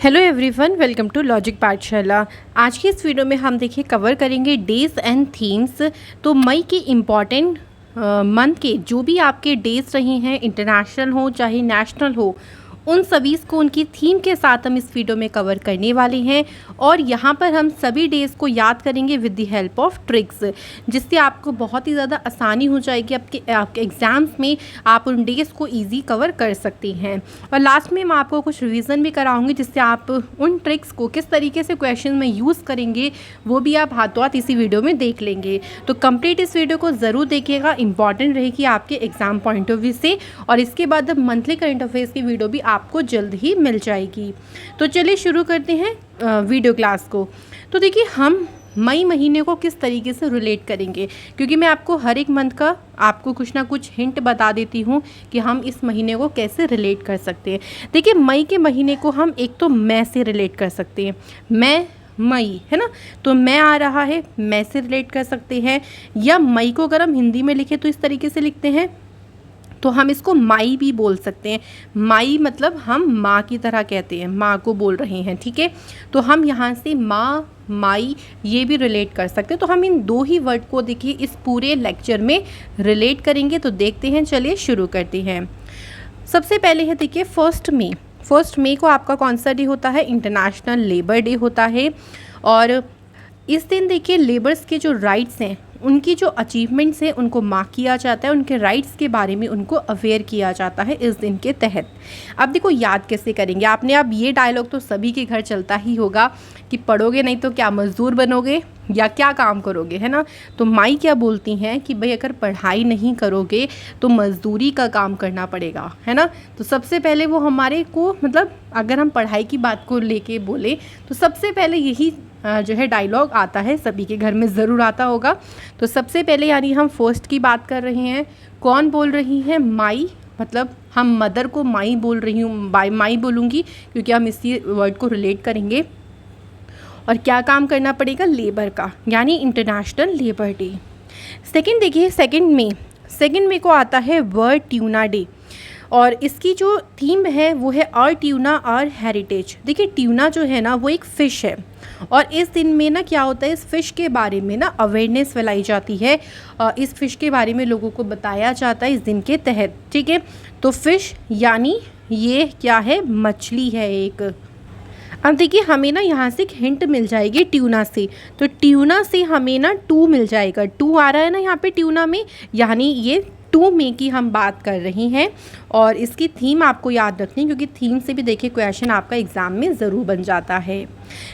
Hello everyone, welcome to logic Pathshala. आज की इस वीडियो में हम देखिए कवर करेंगे डेज एंड थीम्स। तो मई के इम्पॉर्टेंट मंथ के जो भी आपके डेज रहे हैं, इंटरनेशनल हो चाहे नेशनल हो, उन सभी को उनकी थीम के साथ हम इस वीडियो में कवर करने वाले हैं। और यहाँ पर हम सभी डेज़ को याद करेंगे with the help of tricks, जिससे आपको बहुत ही ज़्यादा आसानी हो जाएगी। आपके एग्ज़ाम्स में आप उन डेज़ को इजी कवर कर सकती हैं। और लास्ट में मैं आपको कुछ रिवीजन भी कराऊंगी, जिससे आप उन ट्रिक्स को किस तरीके से क्वेश्चन में यूज़ करेंगे वो भी आप हाथों हाथ इसी वीडियो में देख लेंगे। तो कंप्लीट इस वीडियो को ज़रूर देखिएगा, इंपॉर्टेंट रहेगी आपके एग्ज़ाम पॉइंट ऑफ व्यू से। और इसके बाद अब मंथली करंट अफेयर्स की वीडियो भी आपको जल्द ही मिल जाएगी। तो चलिए शुरू करते हैं वीडियो क्लास को। तो देखिए हम मई महीने को किस तरीके से रिलेट करेंगे, क्योंकि मैं आपको हर एक मंथ का आपको कुछ ना कुछ हिंट बता देती हूँ कि हम इस महीने को कैसे रिलेट कर सकते हैं। देखिए मई के महीने को हम एक तो मैं से रिलेट कर सकते हैं। मैं मई है ना, तो मैं आ रहा है, मैं से रिलेट कर सकते हैं। या मई को अगर हम हिंदी में लिखें तो इस तरीके से लिखते हैं, तो हम इसको माई भी बोल सकते हैं। माई मतलब हम माँ की तरह कहते हैं, माँ को बोल रहे हैं, ठीक है। तो हम यहाँ से माँ, माई ये भी रिलेट कर सकते हैं। तो हम इन दो ही वर्ड को देखिए इस पूरे लेक्चर में रिलेट करेंगे। तो देखते हैं, चलिए शुरू करते हैं। सबसे पहले है देखिए फर्स्ट मई को आपका कौन सा डे होता है? इंटरनेशनल लेबर डे होता है। और इस दिन देखिए लेबर्स के जो राइट्स हैं, उनकी जो अचीवमेंट्स हैं, उनको मार्क किया जाता है। उनके राइट्स के बारे में उनको अवेयर किया जाता है इस दिन के तहत। अब देखो याद कैसे करेंगे आपने? अब ये डायलॉग तो सभी के घर चलता ही होगा कि पढ़ोगे नहीं तो क्या मज़दूर बनोगे या क्या काम करोगे, है ना। तो माई क्या बोलती हैं कि भाई अगर पढ़ाई नहीं करोगे तो मज़दूरी का काम करना पड़ेगा, है ना। तो सबसे पहले वो हमारे को मतलब अगर हम पढ़ाई की बात को लेके बोले तो सबसे पहले यही जो है डायलॉग आता है, सभी के घर में ज़रूर आता होगा। तो सबसे पहले यानी हम फर्स्ट की बात कर रहे हैं। कौन बोल रही है? माई, मतलब हम मदर को माई बोल रही हूँ, माई बोलूँगी क्योंकि हम इसी वर्ड को रिलेट करेंगे। और क्या काम करना पड़ेगा? लेबर का, यानी इंटरनेशनल लेबर डे। सेकंड देखिए सेकंड में को आता है वर्ल्ड ट्यूना डे। और इसकी जो थीम है वो है और ट्यूना और हेरिटेज। देखिए ट्यूना जो है ना वो एक फ़िश है, और इस दिन में ना क्या होता है, इस फ़िश के बारे में ना अवेयरनेस फैलाई जाती है। इस फ़िश के बारे में लोगों को बताया जाता है इस दिन के तहत, ठीक है। तो फ़िश यानी ये क्या है? मछली है एक। अब देखिए हमें ना यहाँ से एक हिंट मिल जाएगी ट्यूना से। तो ट्यूना से हमें ना 2 मिल जाएगा। 2 आ रहा है ना यहाँ पे ट्यूना में, यानी ये 2 मई की हम बात कर रही हैं। और इसकी थीम आपको याद रखनी है, क्योंकि थीम से भी देखिए क्वेश्चन आपका एग्ज़ाम में ज़रूर बन जाता है।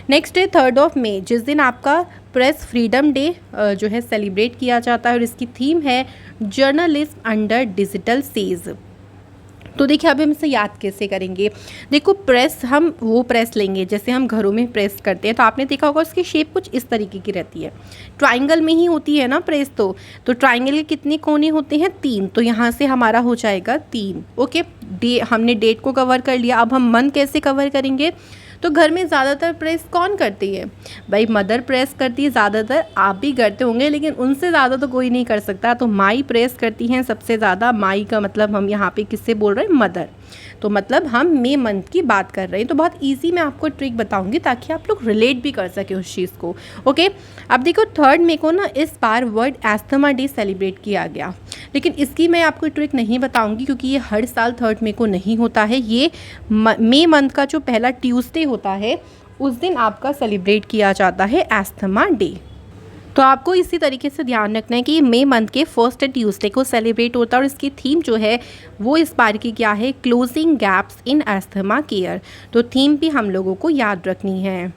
नेक्स्ट है 3 मई, जिस दिन आपका प्रेस फ्रीडम डे जो है सेलिब्रेट किया जाता है। और इसकी थीम है जर्नलिस्ट अंडर डिजिटल सेज। तो देखिए अब हम इसे याद कैसे करेंगे? देखो प्रेस, हम वो प्रेस लेंगे जैसे हम घरों में प्रेस करते हैं। तो आपने देखा होगा उसकी शेप कुछ इस तरीके की रहती है, ट्राइंगल में ही होती है ना प्रेस। तो ट्राइंगल के कितने कोने होते हैं? 3। तो यहाँ से हमारा हो जाएगा 3। ओके, हमने डेट को कवर कर लिया। अब हम मंथ कैसे कवर करेंगे? तो घर में ज़्यादातर प्रेस कौन करती है? भाई मदर प्रेस करती है ज़्यादातर, आप भी करते होंगे, लेकिन उनसे ज़्यादा तो कोई नहीं कर सकता। तो माई प्रेस करती हैं सबसे ज़्यादा। माई का मतलब हम यहाँ पे किससे बोल रहे हैं? मदर। तो मतलब हम मई मंथ की बात कर रहे हैं। तो बहुत इजी मैं आपको ट्रिक बताऊंगी ताकि आप लोग रिलेट भी कर सकें उस चीज़ को। ओके, अब देखो 3 मई को ना इस बार वर्ल्ड एस्थमा डे सेलिब्रेट किया गया, लेकिन इसकी मैं आपको ट्रिक नहीं बताऊंगी क्योंकि ये हर साल 3 मई को नहीं होता है। ये मई मंथ का जो पहला ट्यूसडे होता है उस दिन आपका सेलिब्रेट किया जाता है एस्थमा डे। तो आपको इसी तरीके से ध्यान रखना है कि मई मंथ के फर्स्ट ट्यूसडे को सेलिब्रेट होता है। और इसकी थीम जो है वो इस बार की क्या है? Closing gaps in asthma care. तो थीम भी हम लोगों को याद रखनी है।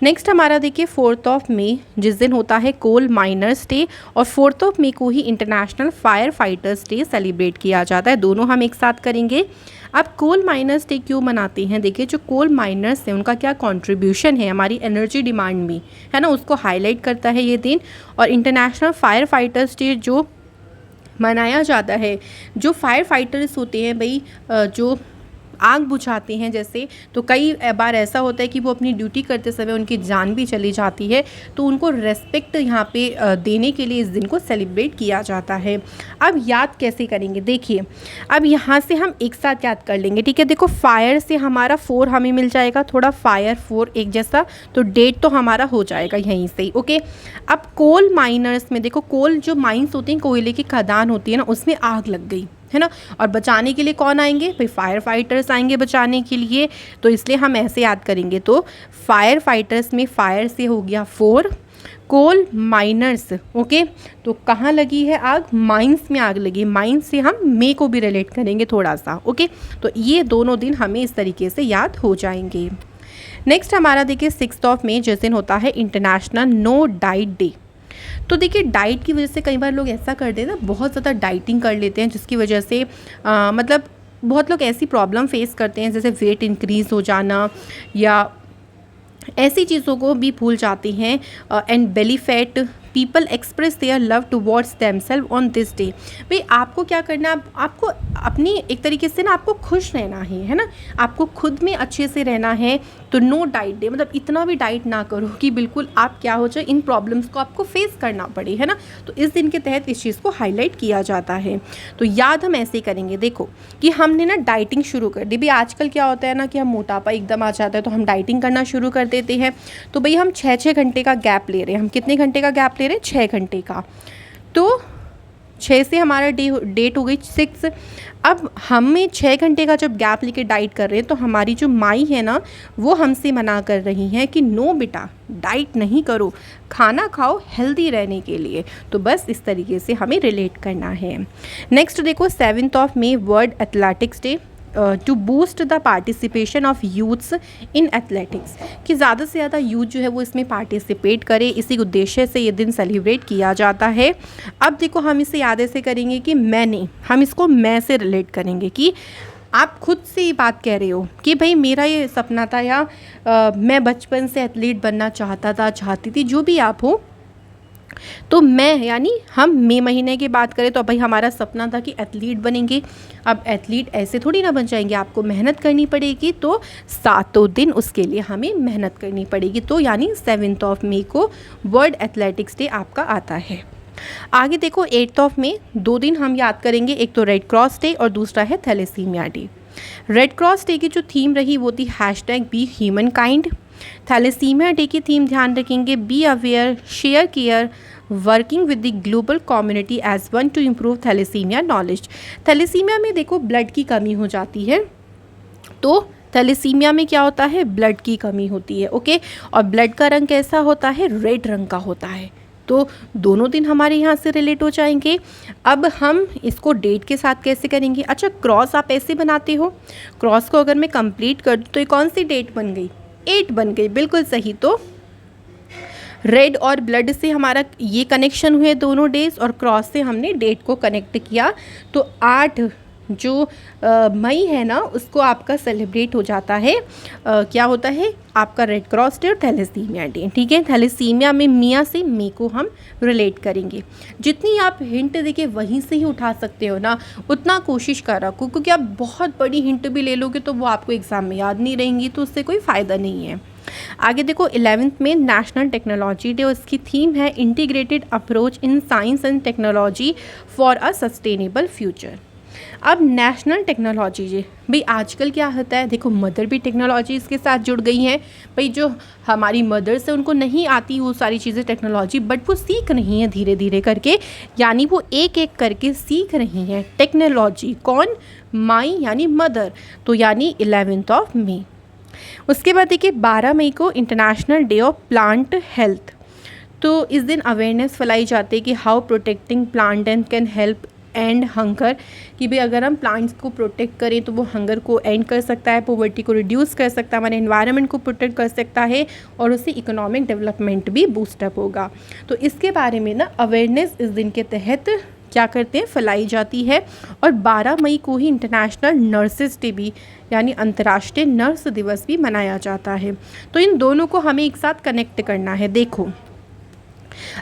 नेक्स्ट हमारा देखिए 4 मई, जिस दिन होता है कोल माइनर्स डे। और 4 मई को ही international fire fighters day celebrate किया जाता है। दोनों हम एक साथ करेंगे। अब कोल माइनर्स डे क्यों मनाते हैं? देखिए जो कोल माइनर्स हैं उनका क्या कंट्रीब्यूशन है हमारी एनर्जी डिमांड में, है ना, उसको हाईलाइट करता है ये दिन। और इंटरनेशनल फायर फाइटर्स डे जो मनाया जाता है, जो फायर फाइटर्स होते हैं भाई, जो आग बुझाते हैं जैसे, तो कई बार ऐसा होता है कि वो अपनी ड्यूटी करते समय उनकी जान भी चली जाती है, तो उनको रेस्पेक्ट यहाँ पे देने के लिए इस दिन को सेलिब्रेट किया जाता है। अब याद कैसे करेंगे, देखिए अब यहाँ से हम एक साथ याद कर लेंगे, ठीक है। देखो फायर से हमारा 4 हमें मिल जाएगा, थोड़ा फायर 4 एक जैसा, तो डेट तो हमारा हो जाएगा यहीं से ही, ओके। अब कोल माइनर्स में देखो, कोल जो माइंस होती हैं, कोयले की खदान होती है ना, उसमें आग लग गई है ना, और बचाने के लिए कौन आएंगे भाई, फायर फाइटर्स आएंगे बचाने के लिए, तो इसलिए हम ऐसे याद करेंगे। तो फायर फाइटर्स में फायर से हो गया 4, कोल माइनर्स, ओके, तो कहाँ लगी है आग, माइंस में आग लगी, माइंस से हम मे को भी रिलेट करेंगे थोड़ा सा, ओके। तो ये दोनों दिन हमें इस तरीके से याद हो जाएंगे। नेक्स्ट हमारा देखिए 6 मई जिस दिन होता है इंटरनेशनल नो डाइट डे। तो देखिए डाइट की वजह से कई बार लोग ऐसा कर देते हैं ना, बहुत ज़्यादा डाइटिंग कर लेते हैं, जिसकी वजह से मतलब बहुत लोग ऐसी प्रॉब्लम फेस करते हैं जैसे वेट इंक्रीज़ हो जाना, या ऐसी चीज़ों को भी भूल जाते हैं। And belly fat, people express their love towards themselves on this day. भाई आपको क्या करना है, आपको अपनी एक तरीके से ना आपको खुश रहना है ना, आपको खुद में अच्छे से रहना है। तो नो डाइट डे मतलब इतना भी डाइट ना करो कि बिल्कुल आप क्या हो जाए, इन प्रॉब्लम्स को आपको फेस करना पड़े, है ना। तो इस दिन के तहत इस चीज़ को हाईलाइट किया जाता है। तो याद हम ऐसे करेंगे, देखो कि हमने ना डाइटिंग शुरू कर दी। भाई आजकल क्या होता है ना कि हम मोटापा एकदम आ जाता है, तो हम डाइटिंग करना शुरू कर देते हैं। तो भाई हम 6-6 घंटे का गैप ले रहे हैं, हम कितने घंटे का गैप ले रहे हैं, 6 घंटे का। तो 6 से हमारा डेट हो गई 6। अब हमें 6 घंटे का जब गैप लेके डाइट कर रहे हैं, तो हमारी जो माई है ना, वो हमसे मना कर रही हैं कि नो बेटा डाइट नहीं करो, खाना खाओ हेल्दी रहने के लिए। तो बस इस तरीके से हमें रिलेट करना है। नेक्स्ट देखो 7 मई world athletics day, to boost the participation of youths in athletics, कि ज़्यादा से ज़्यादा यूथ जो है वो इसमें पार्टिसिपेट करे, इसी उद्देश्य से ये दिन सेलिब्रेट किया जाता है। अब देखो हम इसे याद ऐसे करेंगे कि मैंने, हम इसको मैं से रिलेट करेंगे कि आप खुद से ये बात कह रहे हो कि भाई मेरा ये सपना था, या मैं बचपन से एथलीट बनना चाहता था, चाहती थी, जो भी आप हो। तो मैं यानी हम मई महीने की बात करें तो भाई हमारा सपना था कि एथलीट बनेंगे। अब एथलीट ऐसे थोड़ी ना बन जाएंगे, आपको मेहनत करनी पड़ेगी, तो 7 दिन उसके लिए हमें मेहनत करनी पड़ेगी। तो यानी 7 मई को वर्ल्ड एथलेटिक्स डे आपका आता है। आगे देखो 8 मई 2 दिन हम याद करेंगे, एक तो रेड क्रॉस डे और दूसरा है thalassemia day. Red cross day की जो थीम रही वो थी #be humankind. Thalassemia day की थीम ध्यान रखेंगे, be aware, share care, working with the global community as one to improve thalassemia knowledge. Thalassemia में देखो ब्लड की कमी हो जाती है, तो थैलेसीमिया में क्या होता है, ब्लड की कमी होती है, ओके। और ब्लड का रंग कैसा होता है, रेड रंग का होता है। तो दोनों दिन हमारे यहाँ से रिलेट हो जाएंगे। अब हम इसको डेट के साथ कैसे करेंगे, अच्छा क्रॉस आप ऐसे बनाते हो, क्रॉस को अगर मैं कंप्लीट कर दूँ तो ये कौन सी डेट बन गई, 8 बन गई, बिल्कुल सही। तो रेड और ब्लड से हमारा ये कनेक्शन हुए दोनों डेज, और क्रॉस से हमने डेट को कनेक्ट किया। तो 8 जो मई है ना, उसको आपका सेलिब्रेट हो जाता है, क्या होता है आपका रेड क्रॉस डे और थैलेसीमिया डे, ठीक है। थैलेसीमिया में मिया से मे को हम रिलेट करेंगे। जितनी आप हिंट देखिए वहीं से ही उठा सकते हो ना, उतना कोशिश कर रखो, क्योंकि आप बहुत बड़ी हिंट भी ले लोगे तो वो आपको एग्ज़ाम में याद नहीं रहेंगी, तो उससे कोई फ़ायदा नहीं है। आगे देखो 11 में नेशनल टेक्नोलॉजी डे, उसकी थीम है integrated approach in science and technology for a sustainable future. अब नेशनल टेक्नोलॉजी डे, भाई आजकल क्या होता है, देखो मदर भी टेक्नोलॉजी इसके साथ जुड़ गई हैं। भाई जो हमारी मदर्स है उनको नहीं आती वो सारी चीज़ें टेक्नोलॉजी, बट वो सीख रही हैं धीरे धीरे करके, यानी वो एक एक करके सीख रही हैं टेक्नोलॉजी। कौन, माई यानी मदर, तो यानी 11 मई। उसके बाद देखिए 12 मई को international day of plant health. तो इस दिन अवेयरनेस फैलाई जाती है कि how protecting plant and can help and hunger, कि भाई अगर हम प्लांट्स को प्रोटेक्ट करें तो वो हंगर को एंड कर सकता है, पॉवर्टी को रिड्यूस कर सकता है, हमारे एनवायरनमेंट को प्रोटेक्ट कर सकता है, और उससे इकोनॉमिक डेवलपमेंट भी बूस्टअप होगा। तो इसके बारे में ना अवेयरनेस इस दिन के तहत क्या करते हैं, फैलाई जाती है। और 12 मई को ही इंटरनेशनल नर्सेस डे भी यानी अंतर्राष्ट्रीय नर्स दिवस भी मनाया जाता है। तो इन दोनों को हमें एक साथ कनेक्ट करना है। देखो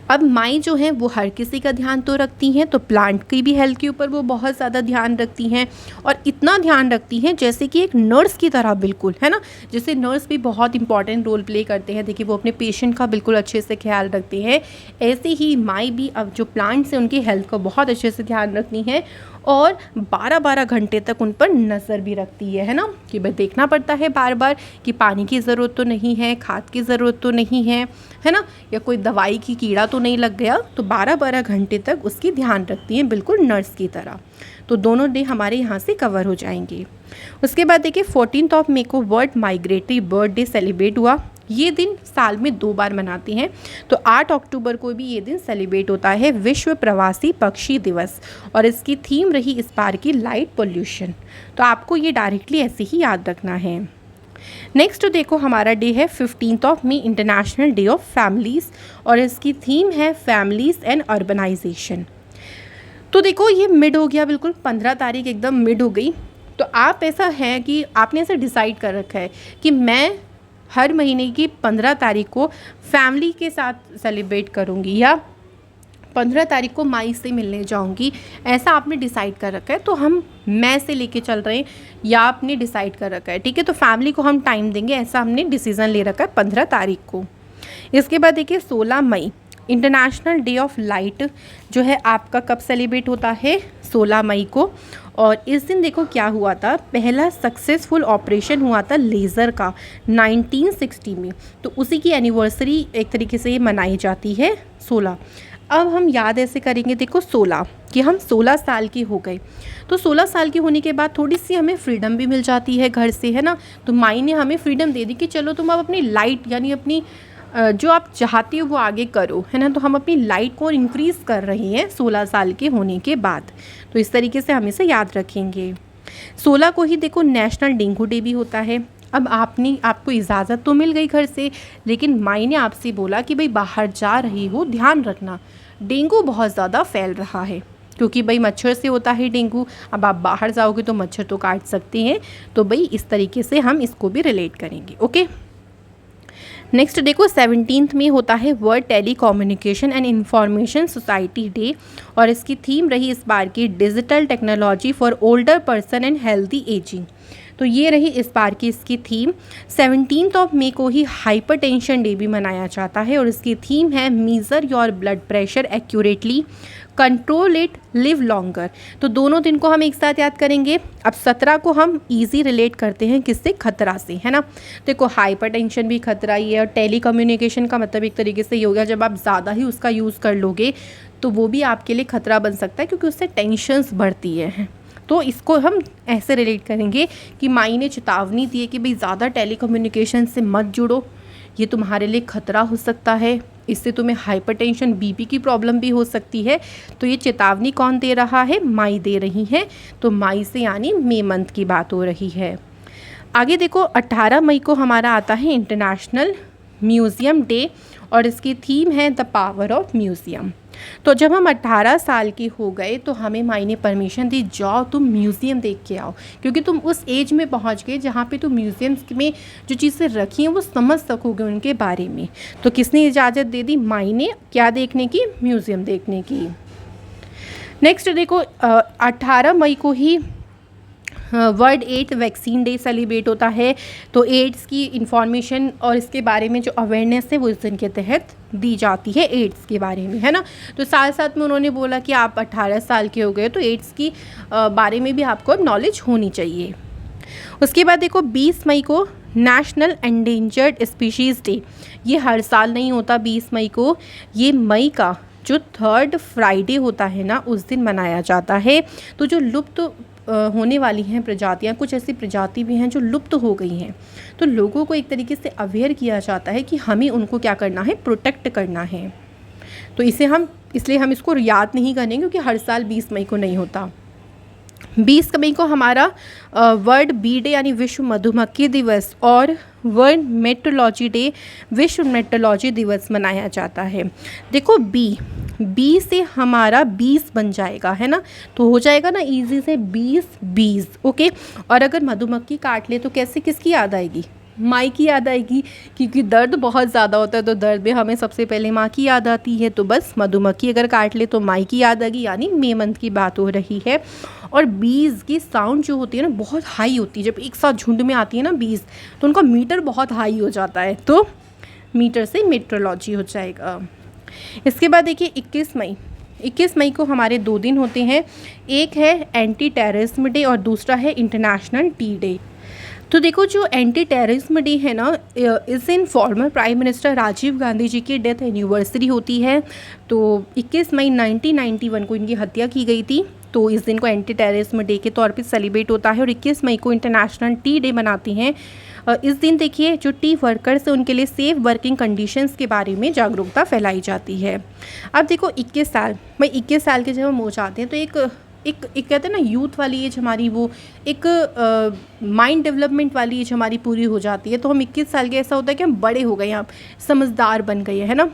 अब माई जो है वो हर किसी का ध्यान तो रखती हैं, तो प्लांट की भी हेल्थ के ऊपर वो बहुत ज़्यादा ध्यान रखती हैं, और इतना ध्यान रखती हैं जैसे कि एक नर्स की तरह, बिल्कुल, है ना। जैसे नर्स भी बहुत इंपॉर्टेंट रोल प्ले करते हैं, देखिए वो अपने पेशेंट का बिल्कुल अच्छे से ख्याल रखते हैं, ऐसे ही माई भी अब जो प्लांट्स हैं उनकी हेल्थ का बहुत अच्छे से ध्यान रखती हैं, और 12-12 घंटे तक उन पर नज़र भी रखती है ना, कि भाई देखना पड़ता है बार बार कि पानी की ज़रूरत तो नहीं है, खाद की ज़रूरत तो नहीं है ना, या कोई दवाई की कीड़ा तो नहीं लग गया, तो 12-12 घंटे तक उसकी ध्यान रखती हैं, बिल्कुल नर्स की तरह। तो दोनों डे हमारे यहाँ से कवर हो जाएंगे। उसके बाद देखिए 14 मई को world migratory bird day celebrate हुआ। ये दिन साल में 2 बार मनाते हैं, तो 8 अक्टूबर को भी ये दिन सेलिब्रेट होता है विश्व प्रवासी पक्षी दिवस, और इसकी थीम रही इस बार की लाइट पोल्यूशन। तो आपको ये डायरेक्टली ऐसे ही याद रखना है। नेक्स्ट देखो हमारा डे है 15 मई, इंटरनेशनल डे ऑफ फैमिलीज़, और इसकी थीम है फैमिलीज़ एंड अर्बनाइजेशन। तो देखो ये मिड हो गया, बिल्कुल 15 तारीख एकदम मिड हो गई। तो आप ऐसा है कि आपने ऐसा डिसाइड कर रखा है कि मैं हर महीने की 15 तारीख को फैमिली के साथ सेलिब्रेट करूँगी, या 15 तारीख को माई से मिलने जाऊंगी, ऐसा आपने डिसाइड कर रखा है। तो हम मैं से लेके चल रहे हैं, या आपने डिसाइड कर रखा है, ठीक है। तो फैमिली को हम टाइम देंगे, ऐसा हमने डिसीज़न ले रखा है 15 तारीख को। इसके बाद देखिए 16 मई, इंटरनेशनल डे ऑफ लाइट जो है आपका कब सेलिब्रेट होता है, 16 मई को। और इस दिन देखो क्या हुआ था, पहला सक्सेसफुल ऑपरेशन हुआ था लेज़र का 1960 में, तो उसी की एनिवर्सरी एक तरीके से ये मनाई जाती है 16। अब हम याद ऐसे करेंगे, देखो 16 कि हम 16 साल के हो गए, तो 16 साल के होने के बाद थोड़ी सी हमें फ्रीडम भी मिल जाती है घर से, है ना। तो माई ने हमें फ्रीडम दे दी कि चलो तुम अब अपनी लाइट यानी अपनी जो आप चाहते हो वो आगे करो, है ना। तो हम अपनी लाइट को इंक्रीज़ कर रहे हैं 16 साल के होने के बाद, तो इस तरीके से हम इसे याद रखेंगे। 16 को ही देखो नेशनल डेंगू डे भी होता है। अब आपको इजाज़त तो मिल गई घर से, लेकिन माई ने आपसे बोला कि भाई बाहर जा रही हो, ध्यान रखना डेंगू बहुत ज़्यादा फैल रहा है, क्योंकि भाई मच्छर से होता है डेंगू। अब आप बाहर जाओगे तो मच्छर तो काट सकते हैं, तो भाई इस तरीके से हम इसको भी रिलेट करेंगे, ओके। नेक्स्ट देखो 17 में होता है world telecommunication and information society day, और इसकी थीम रही इस बार की digital technology for older person and healthy ageing. तो ये रही इस बार की इसकी थीम। 17 मई को ही हाइपरटेंशन डे भी मनाया जाता है, और इसकी थीम है measure your blood pressure accurately, control it, live longer. तो दोनों दिन को हम एक साथ याद करेंगे। अब 17 को हम इजी रिलेट करते हैं किससे, खतरा से, है ना। देखो हाइपरटेंशन भी खतरा ही है, और टेली कम्युनिकेशन का मतलब एक तरीके से ये हो गया जब आप ज़्यादा ही उसका यूज़ कर लोगे तो वो भी आपके लिए खतरा बन सकता है, क्योंकि उससे टेंशन्स बढ़ती है। तो इसको हम ऐसे रिलेट करेंगे कि माई ने चेतावनी दी है कि भाई ज़्यादा टेली कम्युनिकेशन से मत जुड़ो, ये तुम्हारे लिए खतरा हो सकता है, इससे तुम्हें हाइपरटेंशन बीपी की प्रॉब्लम भी हो सकती है। तो ये चेतावनी कौन दे रहा है, माई दे रही है। तो माई से यानी मई मंथ की बात हो रही है। आगे देखो 18 मई को हमारा आता है इंटरनेशनल म्यूज़ियम डे, और इसकी थीम है द पावर ऑफ म्यूज़ियम। तो जब हम 18 साल के हो गए तो हमें माई ने परमिशन दी, जाओ तुम म्यूज़ियम देख के आओ, क्योंकि तुम उस एज में पहुंच गए जहाँ पे तुम म्यूज़ियम्स में जो चीज़ें रखी हैं वो समझ सकोगे उनके बारे में। तो किसने इजाज़त दे दी, माई ने। क्या देखने की, म्यूज़ियम देखने की। नेक्स्ट देखो 18 मई को ही world AIDS vaccine day celebrate होता है। तो एड्स की इंफॉर्मेशन और इसके बारे में जो अवेयरनेस है वो इस दिन के तहत दी जाती है, एड्स के बारे में, है ना। तो साथ साथ में उन्होंने बोला कि आप 18 साल के हो गए तो एड्स की बारे में भी आपको अब नॉलेज होनी चाहिए। उसके बाद देखो 20 मई को नेशनल एंडेंजर्ड स्पीशीज़ डे। ये हर साल नहीं होता 20 मई को, ये मई का जो 3rd फ्राइडे होता है ना उस दिन मनाया जाता है। तो जो लुप्त होने वाली हैं प्रजातियां, कुछ ऐसी प्रजाति भी हैं जो लुप्त हो गई हैं, तो लोगों को एक तरीके से अवेयर किया जाता है कि हमें उनको क्या करना है, प्रोटेक्ट करना है। तो इसलिए हम इसको याद नहीं करेंगे, क्योंकि हर साल 20 मई को नहीं होता। 20 मई को हमारा वर्ल्ड बी डे यानी विश्व मधुमक्खी दिवस और वर्ल्ड मेट्रोलॉजी डे, विश्व मेट्रोलॉजी दिवस मनाया जाता है। देखो बी से हमारा 20 बन जाएगा, है ना। तो हो जाएगा ना इजी से 20 20, ओके। और अगर मधुमक्खी काट ले तो कैसे किसकी याद आएगी, माँ की याद आएगी, क्योंकि दर्द बहुत ज़्यादा होता है तो दर्द में हमें सबसे पहले माँ की याद आती है। तो बस मधुमक्खी अगर काट ले तो माँ की याद आ गई, यानी मई मंथ की बात हो रही है। और बीज की साउंड जो होती है ना बहुत हाई होती है, जब एक साथ झुंड में आती है ना बीज, तो उनका मीटर बहुत हाई हो जाता है, तो मीटर से मेट्रोलॉजी हो जाएगा। इसके बाद देखिए 21 मई को हमारे 2 दिन होते हैं, एक है एंटी टेररिज्म डे और दूसरा है इंटरनेशनल टी डे। तो देखो जो एंटी टेररिज्म डे है ना, इस दिन former prime minister Rajiv Gandhi ji की डेथ एनिवर्सरी होती है। तो 21 मई 1991 को इनकी हत्या की गई थी, तो इस दिन को एंटी टेररिज्म डे के तौर पे सेलिब्रेट होता है। और 21 मई को इंटरनेशनल टी डे मनाते हैं। इस दिन देखिए जो टी वर्कर्स हैं उनके लिए सेफ वर्किंग कंडीशंस के बारे में जागरूकता फैलाई जाती है। अब देखो 21 साल के जब हम हो जाते हैं तो एक कहते हैं ना यूथ वाली एज हमारी, वो एक माइंड डेवलपमेंट वाली एज हमारी पूरी हो जाती है। तो हम 21 साल के ऐसा होता है कि हम बड़े हो गए, हम समझदार बन गए हैं, है ना।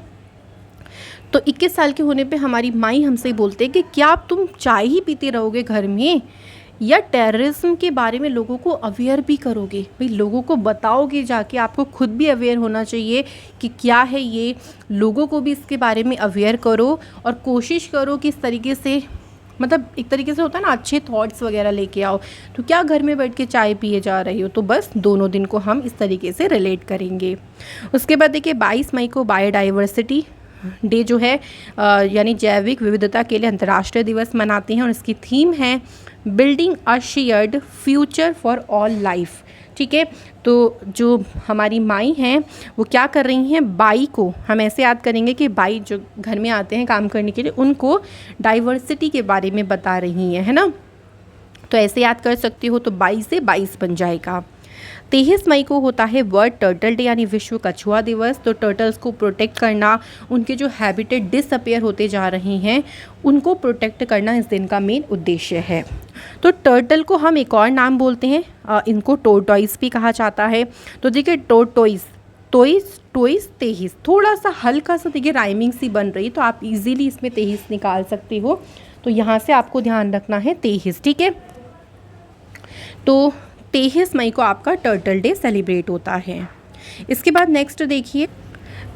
तो 21 साल के होने पे हमारी माई हमसे बोलते हैं कि क्या अब तुम चाय ही पीते रहोगे घर में, या टेररिज्म के बारे में लोगों को अवेयर भी करोगे। भाई लोगों को बताओगे जाके, आपको खुद भी अवेयर होना चाहिए कि क्या है ये, लोगों को भी इसके बारे में अवेयर करो और कोशिश करो कि इस तरीके से, मतलब एक तरीके से होता है ना, अच्छे थॉट्स वगैरह लेके आओ। तो क्या घर में बैठ के चाय पिए जा रही हो, तो बस दोनों दिन को हम इस तरीके से रिलेट करेंगे। उसके बाद देखिए 22 मई को बायोडाइवर्सिटी डे जो है यानी जैविक विविधता के लिए अंतर्राष्ट्रीय दिवस मनाते हैं, और इसकी थीम है building a shared future for all life. ठीक है, तो जो हमारी माई हैं वो क्या कर रही हैं, बाई को हम ऐसे याद करेंगे कि बाई जो घर में आते हैं काम करने के लिए, उनको डाइवर्सिटी के बारे में बता रही हैं, है ना। तो ऐसे याद कर सकते हो, तो 22 से 22 बन जाएगा। 23 मई को होता है वर्ल्ड टर्टल डे यानी विश्व कछुआ दिवस। तो टर्टल्स को प्रोटेक्ट करना, उनके जो हैबिटेट डिसअपेयर होते जा रहे हैं उनको प्रोटेक्ट करना इस दिन का मेन उद्देश्य है। तो टर्टल को हम एक और नाम बोलते हैं, इनको टोर्टॉइस भी कहा जाता है। तो देखिए टोर्टॉइस, टोइस 23, थोड़ा सा हल्का सा देखिए राइमिंग सी बन रही, तो आप इजीली इसमें 23 निकाल सकते हो। तो यहाँ से आपको ध्यान रखना है 23, ठीक है। तो 23 मई को आपका टर्टल डे सेलिब्रेट होता है। इसके बाद नेक्स्ट देखिए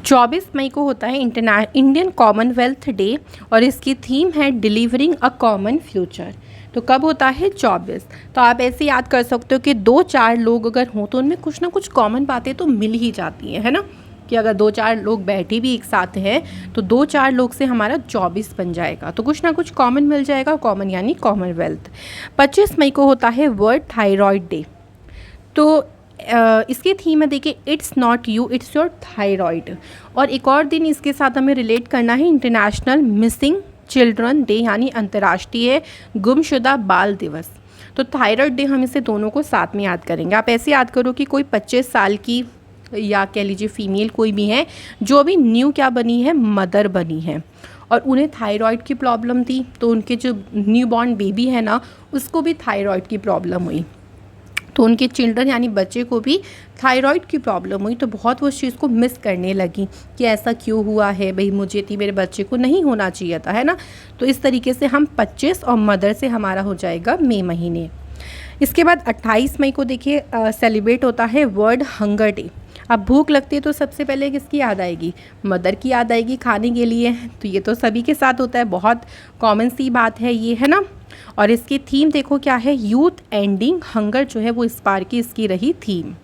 24 मई को होता है इंडियन कॉमनवेल्थ डे, और इसकी थीम है डिलीवरिंग अ कॉमन फ्यूचर। तो कब होता है 24, तो आप ऐसे याद कर सकते हो कि 2-4 लोग अगर हों तो उनमें कुछ ना कुछ कॉमन बातें तो मिल ही जाती हैं, है ना। कि अगर 2-4 लोग बैठे भी एक साथ हैं तो 2-4 लोग से हमारा 24 बन जाएगा, तो कुछ ना कुछ कॉमन मिल जाएगा, कॉमन यानी कॉमनवेल्थ। 25 मई को होता है वर्ल्ड थायराइड डे। तो इसकी थीम है देखिए it's not you it's your thyroid. और एक और दिन इसके साथ हमें रिलेट करना है, इंटरनेशनल मिसिंग चिल्ड्रन डे यानी अंतर्राष्ट्रीय गुमशुदा बाल दिवस। तो थायराइड डे हम इसे दोनों को साथ में याद करेंगे। आप ऐसे याद करो कि कोई 25 साल की या कह लीजिए फीमेल कोई भी है जो अभी न्यू क्या बनी है, मदर बनी है, और उन्हें थायराइड की प्रॉब्लम थी, तो उनके जो न्यू बॉर्न बेबी है ना उसको भी थायराइड की प्रॉब्लम हुई, तो उनके चिल्ड्रन यानी बच्चे को भी थायराइड की प्रॉब्लम हुई। तो बहुत वो उस चीज़ को मिस करने लगी कि ऐसा क्यों हुआ है, भाई मुझे थी, मेरे बच्चे को नहीं होना चाहिए था, है ना। तो इस तरीके से हम 25 और मदर से हमारा हो जाएगा मई महीने। इसके बाद 28 मई को देखिए सेलिब्रेट होता है वर्ल्ड हंगर डे। अब भूख लगती है तो सबसे पहले किसकी याद आएगी, मदर की याद आएगी खाने के लिए। तो ये तो सभी के साथ होता है, बहुत कॉमन सी बात है ये, है ना। और इसकी थीम देखो क्या है, यूथ एंडिंग हंगर जो है वो इस बार की इसकी रही थीम।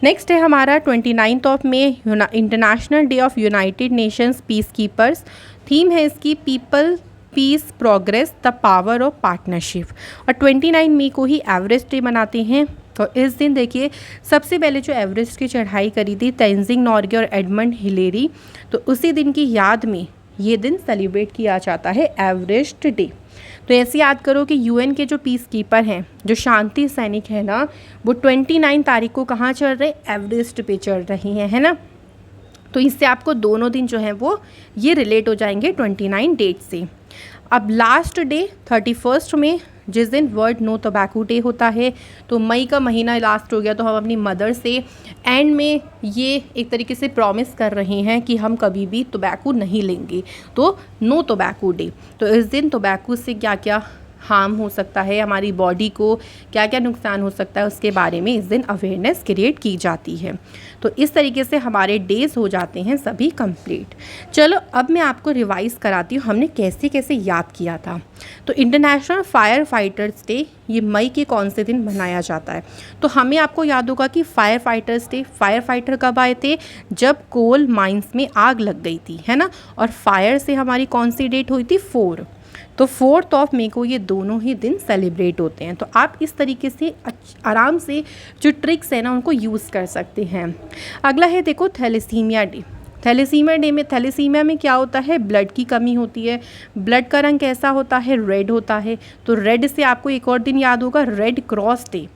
नेक्स्ट है हमारा 29 मई international day of United Nations peace keepers. Theme है इसकी people peace progress the power of partnership. और 29 मई को ही एवरेस्ट डे मनाते हैं। तो इस दिन देखिए सबसे पहले जो एवरेस्ट की चढ़ाई करी थी तेंजिंग नॉर्गे और एडमंड हिलेरी, तो उसी दिन की याद में ये दिन सेलिब्रेट किया जाता है एवरेस्ट डे। तो ऐसे याद करो कि यूएन के जो पीस कीपर हैं, जो शांति सैनिक है ना, वो 29 तारीख को कहाँ चढ़ रहे, एवरेस्ट पे चढ़ रही हैं, है ना। तो इससे आपको दोनों दिन जो हैं वो ये रिलेट हो जाएंगे 29 डेट से। अब लास्ट डे 31 में जिस दिन वर्ल्ड नो टोबैको डे होता है, तो मई का महीना लास्ट हो गया, तो हम अपनी मदर से एंड में ये एक तरीके से प्रॉमिस कर रहे हैं कि हम कभी भी टोबैको नहीं लेंगे, तो नो टोबैको डे। तो इस दिन टोबैको से क्या क्या हार्म हो सकता है, हमारी बॉडी को क्या क्या नुकसान हो सकता है, उसके बारे में इस दिन अवेयरनेस क्रिएट की जाती है। तो इस तरीके से हमारे डेज़ हो जाते हैं सभी कंप्लीट। चलो अब मैं आपको रिवाइज़ कराती हूँ हमने कैसे कैसे याद किया था। तो इंटरनेशनल फायर फाइटर्स डे ये मई के कौन से दिन मनाया जाता है? तो हमें आपको याद होगा कि fire fighters day, fire fighter कब आए थे? जब कोल माइंस में आग लग गई थी, है ना। और फायर से हमारी कौन सी डेट हुई थी? 4। तो 4 मई को ये दोनों ही दिन सेलिब्रेट होते हैं। तो आप इस तरीके से आराम से जो ट्रिक्स है ना उनको यूज़ कर सकते हैं। अगला है देखो थैलेसीमिया डे। थैलेसीमिया डे में, थैलेसीमिया में क्या होता है? ब्लड की कमी होती है। ब्लड का रंग कैसा होता है? रेड होता है। तो रेड से आपको एक और दिन याद होगा, रेड क्रॉस डे।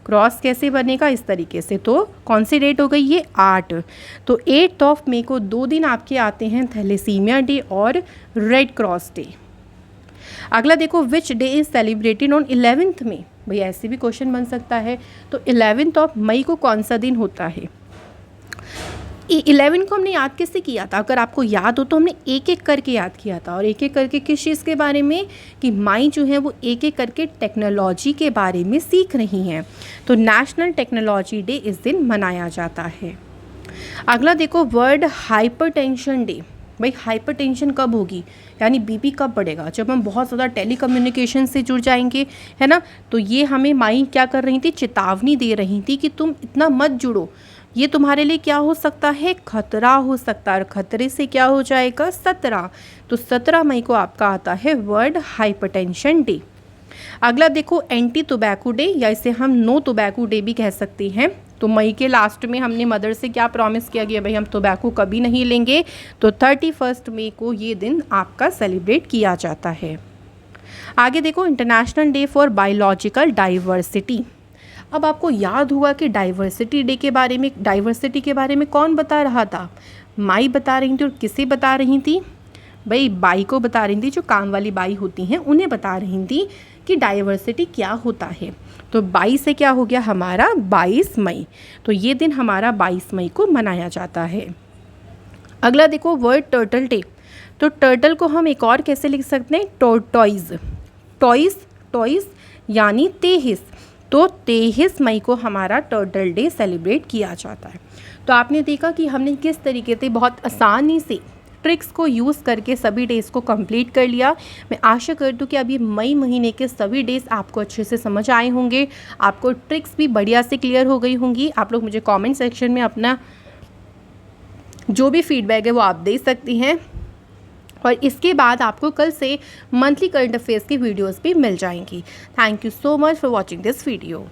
क्रॉस कैसे बनेगा? इस तरीके से। तो कौन सी डेट हो गई ये? 8। तो 8 मई को 2 दिन आपके आते हैं, थैलेसीमिया डे और रेड क्रॉस डे। अगला देखो, which day is celebrated on 11th मई। भाई ऐसे भी क्वेश्चन बन सकता है। तो 11 मई को कौन सा दिन होता है? 11 को हमने याद कैसे किया था? अगर आपको याद हो तो हमने एक एक करके याद किया था। और एक एक करके किस चीज़ के बारे में? कि माई जो है वो एक एक करके टेक्नोलॉजी के बारे में सीख रही हैं। तो नेशनल टेक्नोलॉजी डे इस दिन मनाया जाता है। अगला देखो, वर्ल्ड हाइपरटेंशन डे। भाई हाइपरटेंशन कब होगी, यानी बीपी कब बढ़ेगा? जब हम बहुत ज़्यादा टेलीकम्युनिकेशन से जुड़ जाएंगे, है ना। तो ये हमें माई क्या कर रही थी? चेतावनी दे रही थी कि तुम इतना मत जुड़ो, ये तुम्हारे लिए क्या हो सकता है? खतरा हो सकता है। और खतरे से क्या हो जाएगा? 17। तो 17 मई को आपका आता है वर्ल्ड हाइपरटेंशन डे। अगला देखो, एंटी टोबैको डे, या इसे हम नो टोबैको डे भी कह सकते हैं। तो मई के लास्ट में हमने मदर से क्या प्रॉमिस किया गया? भाई हम टोबैको कभी नहीं लेंगे। तो 31 मई को ये दिन आपका सेलिब्रेट किया जाता है। आगे देखो, international day for biological diversity. अब आपको याद हुआ कि डाइवर्सिटी डे के बारे में, डाइवर्सिटी के बारे में कौन बता रहा था? माई बता रही थी। और किसे बता रही थी? भाई बाई को बता रही थी, जो काम वाली बाई होती हैं उन्हें बता रही थी कि डाइवर्सिटी क्या होता है। तो 22 से क्या हो गया हमारा? 22 मई। तो ये दिन हमारा 22 मई को मनाया जाता है। अगला देखो, वर्ल्ड टर्टल डे। तो टर्टल को हम एक और कैसे लिख सकते हैं? टॉर्टॉइज। टॉइस यानी 23। तो 23 मई को हमारा टर्टल डे सेलिब्रेट किया जाता है। तो आपने देखा कि हमने किस तरीके से बहुत आसानी से ट्रिक्स को यूज़ करके सभी डेज़ को कंप्लीट कर लिया। मैं आशा करती हूँ कि अभी मई महीने के सभी डेज़ आपको अच्छे से समझ आए होंगे, आपको ट्रिक्स भी बढ़िया से क्लियर हो गई होंगी। आप लोग मुझे कमेंट सेक्शन में अपना जो भी फीडबैक है वो आप दे सकती हैं। और इसके बाद आपको कल से मंथली करंट अफेयर्स की वीडियोज़ भी मिल जाएंगी। Thank you so much for watching this video.